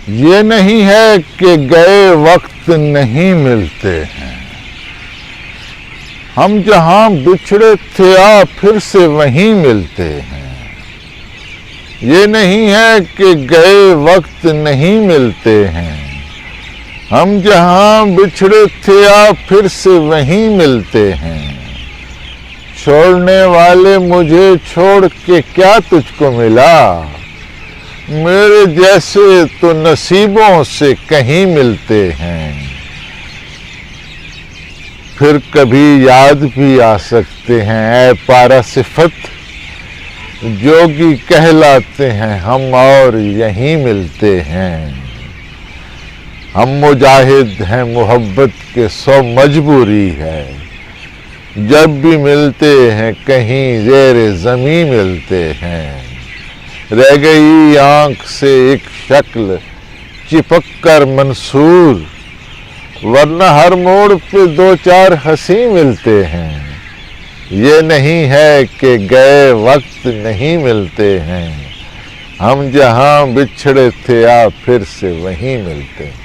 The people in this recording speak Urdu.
یہ نہیں ہے کہ گئے وقت نہیں ملتے ہیں، ہم جہاں بچھڑے تھے پھر سے وہیں ملتے ہیں۔ یہ نہیں ہے کہ گئے وقت نہیں ملتے ہیں، ہم جہاں بچھڑے تھے پھر سے وہیں ملتے ہیں۔ چھوڑنے والے مجھے چھوڑ کے کیا تجھ کو ملا، میرے جیسے تو نصیبوں سے کہیں ملتے ہیں۔ پھر کبھی یاد بھی آ سکتے ہیں اے پارا صفت، جوگی کہلاتے ہیں ہم اور یہیں ملتے ہیں۔ ہم مجاہد ہیں محبت کے 100 مجبوری ہے، جب بھی ملتے ہیں کہیں زیر زمیں ملتے ہیں۔ رہ گئی آنکھ سے ایک شکل چپک کر منصور، ورنہ ہر موڑ پہ 2-4 ہنسی ملتے ہیں۔ یہ نہیں ہے کہ گئے وقت نہیں ملتے ہیں، ہم جہاں بچھڑے تھے پھر سے وہیں ملتے ہیں۔